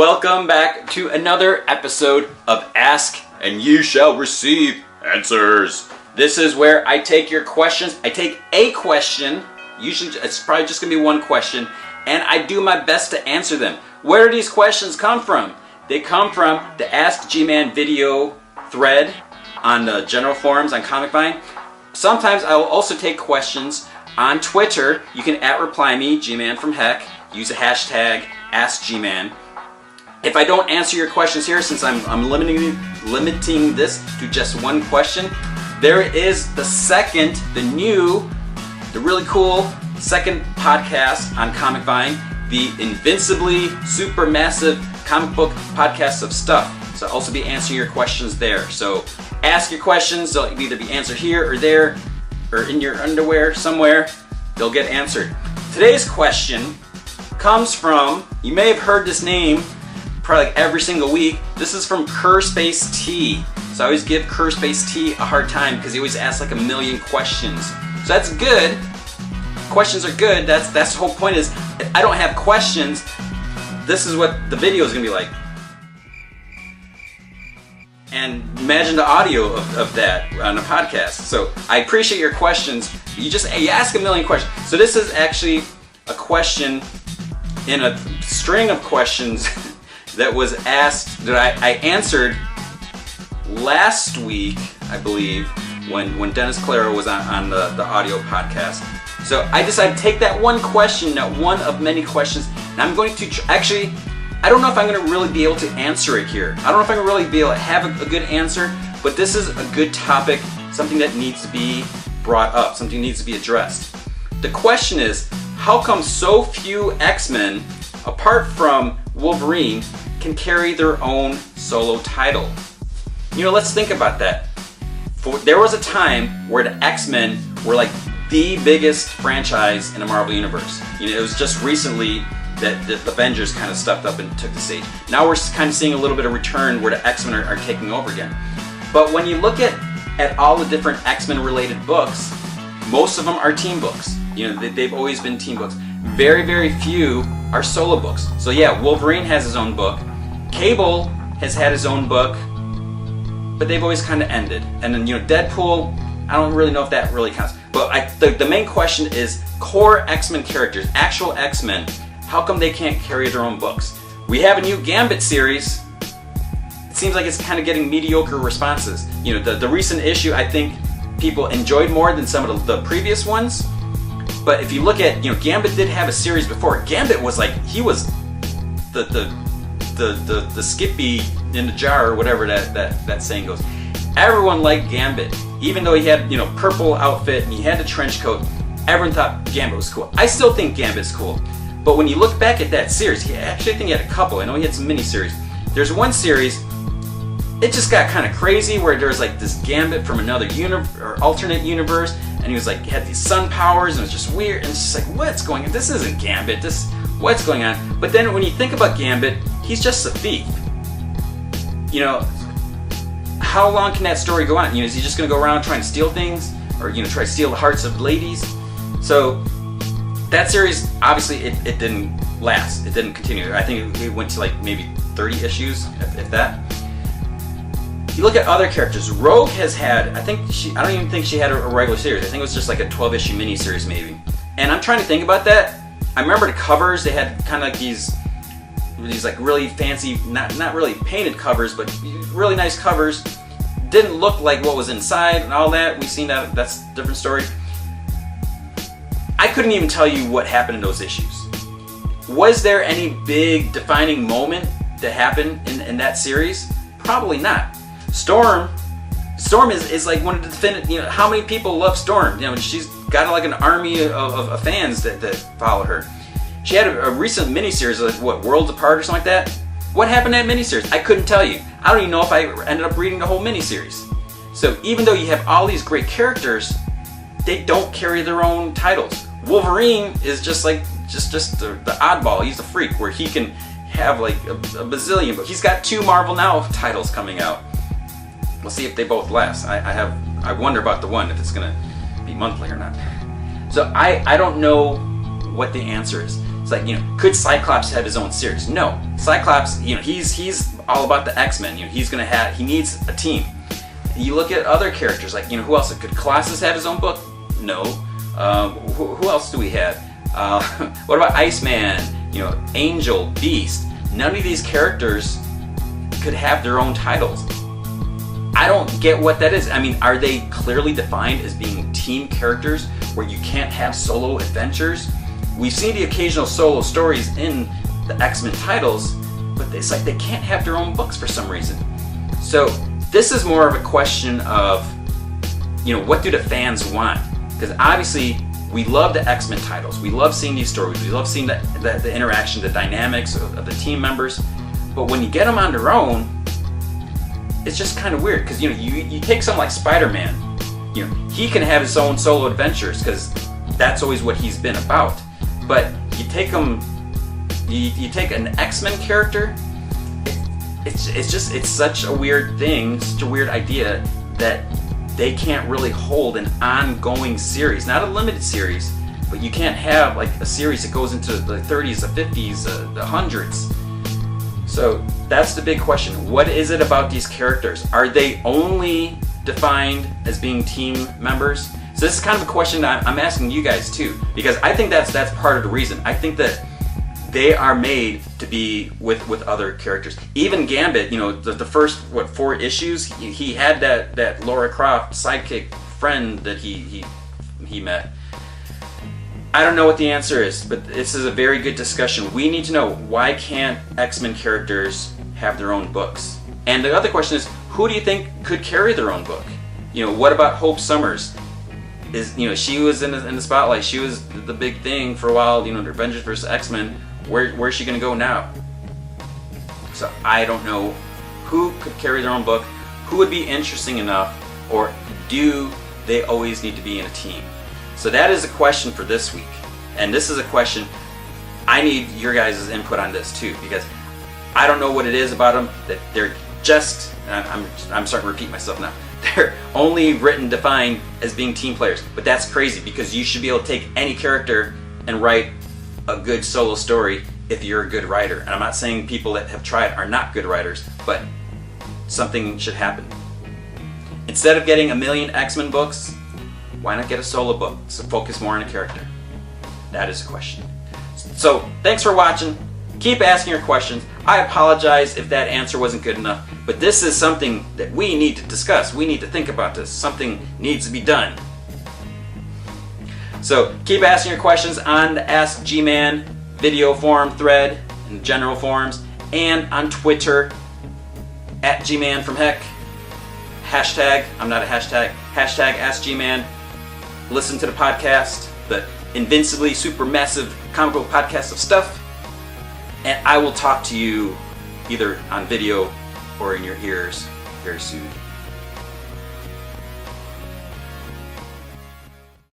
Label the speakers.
Speaker 1: Welcome back to another episode of Ask and You Shall Receive Answers. This is where I take your questions. I take a question, usually it's probably just going to be one question, and I do my best to answer them. Where do these questions come from? They come from the Ask G-Man video thread on the general forums on Comic Vine. Sometimes I will also take questions on Twitter. You can @reply me, G-Man from Heck. Use the hashtag AskGman. If I don't answer your questions here, since I'm limiting this to just one question, there is the really cool second podcast on Comic Vine, the Invincibly Supermassive Comic Book Podcast of Stuff. So I'll also be answering your questions there. So ask your questions, they'll either be answered here or there, or in your underwear somewhere, they'll get answered. Today's question comes from, you may have heard this name probably like every single week. This is from Curspace T. So I always give Curspace T a hard time because he always asks like a million questions. So that's good. Questions are good. That's the whole point is, if I don't have questions, this is what the video is going to be like. And imagine the audio of that on a podcast. So I appreciate your questions. You ask a million questions. So this is actually a question in a string of questions that was asked, that I answered last week, I believe, when Dennis Claro was on the audio podcast. So I decided to take that one question, that one of many questions, and I'm going to actually, I don't know if I'm going to really be able to answer it here. I don't know if I'm going to really be able to have a good answer, but this is a good topic, something that needs to be brought up, something that needs to be addressed. The question is, how come so few X-Men, apart from Wolverine, can carry their own solo title? You know, let's think about that. There was a time where the X-Men were like the biggest franchise in the Marvel Universe. You know, it was just recently that the Avengers kind of stepped up and took the stage. Now we're kind of seeing a little bit of return where the X-Men are taking over again. But when you look at all the different X-Men related books, most of them are team books. You know, they've always been team books. Very, very few are solo books. So yeah, Wolverine has his own book. Cable has had his own book, but they've always kind of ended. And then, you know, Deadpool, I don't really know if that really counts. But the main question is core X-Men characters, actual X-Men, how come they can't carry their own books? We have a new Gambit series. It seems like it's kind of getting mediocre responses. You know, the recent issue, I think people enjoyed more than some of the previous ones. But if you look at, you know, Gambit did have a series before. Gambit was like, he was the Skippy in the jar, or whatever that saying goes. Everyone liked Gambit. Even though he had, you know, purple outfit and he had the trench coat, everyone thought Gambit was cool. I still think Gambit's cool. But when you look back at that series, actually I think he had a couple. I know he had some miniseries. There's one series, it just got kind of crazy where there's like this Gambit from another or alternate universe, and he was like, he had these sun powers, and it was just weird, and it's just like, what's going on? This isn't Gambit, what's going on? But then when you think about Gambit, he's just a thief. You know, how long can that story go on? You know, is he just going to go around trying to steal things, or, you know, try to steal the hearts of ladies? So that series, obviously, it didn't last. It didn't continue. I think it went to like maybe 30 issues, if that. You look at other characters. Rogue has had, I don't even think she had a regular series. I think it was just like a 12-issue miniseries maybe. And I'm trying to think about that. I remember the covers, they had kind of like these like really fancy, not really painted covers, but really nice covers. Didn't look like what was inside and all that. We've seen that, that's a different story. I couldn't even tell you what happened in those issues. Was there any big defining moment that happened in that series? Probably not. Storm is like one of the definitive, you know, how many people love Storm? You know, she's got like an army of fans that follow her. She had a recent miniseries, like what, Worlds Apart or something like that? What happened in that miniseries? I couldn't tell you. I don't even know if I ended up reading the whole miniseries. So even though you have all these great characters, they don't carry their own titles. Wolverine is just like just the oddball. He's a freak where he can have like a bazillion, but he's got 2 Marvel Now titles coming out. We'll see if they both last. I wonder about the one, if it's gonna be monthly or not. So I don't know what the answer is. It's like, could Cyclops have his own series? No. Cyclops, he's all about the X-Men. He needs a team. You look at other characters, like, who else? Could Colossus have his own book? No. Who else do we have? What about Iceman? Angel, Beast. None of these characters could have their own titles. I don't get what that is. I mean, are they clearly defined as being team characters where you can't have solo adventures? We've seen the occasional solo stories in the X-Men titles, but it's like they can't have their own books for some reason. So this is more of a question of, what do the fans want? Because obviously we love the X-Men titles. We love seeing these stories. We love seeing the interaction, the dynamics of the team members. But when you get them on their own, it's just kind of weird. Because you take something like Spider-Man. He can have his own solo adventures because that's always what he's been about. But you take him, you take an X-Men character. It's such a weird thing, such a weird idea that they can't really hold an ongoing series, not a limited series, but you can't have like a series that goes into the 30s, the 50s, the hundreds. So that's the big question. What is it about these characters? Are they only defined as being team members? So this is kind of a question that I'm asking you guys too, because I think that's part of the reason. I think that they are made to be with other characters. Even Gambit, the first 4 issues, he had that Laura Croft sidekick friend that he met. I don't know what the answer is, but this is a very good discussion. We need to know, why can't X-Men characters have their own books? And the other question is, who do you think could carry their own book? What about Hope Summers? She was in the spotlight. She was the big thing for a while. The Avengers vs. X-Men. Where's she going to go now? So I don't know who could carry their own book, who would be interesting enough, or do they always need to be in a team? So that is a question for this week. And this is a question, I need your guys' input on this too, because I don't know what it is about them, that they're just, I'm starting to repeat myself now, they're only defined as being team players. But that's crazy, because you should be able to take any character and write a good solo story if you're a good writer. And I'm not saying people that have tried are not good writers, but something should happen. Instead of getting a million X-Men books, why not get a solo book? So focus more on a character. That is a question. So thanks for watching. Keep asking your questions. I apologize if that answer wasn't good enough, but this is something that we need to discuss. We need to think about this. Something needs to be done. So keep asking your questions on the Ask G-Man video forum thread, in the general forums, and on Twitter, at G-Man from Heck. Hashtag, I'm not a hashtag, hashtag Ask G-Man. Listen to the podcast, the invincibly supermassive comic book podcast of stuff, and I will talk to you either on video or in your ears very soon.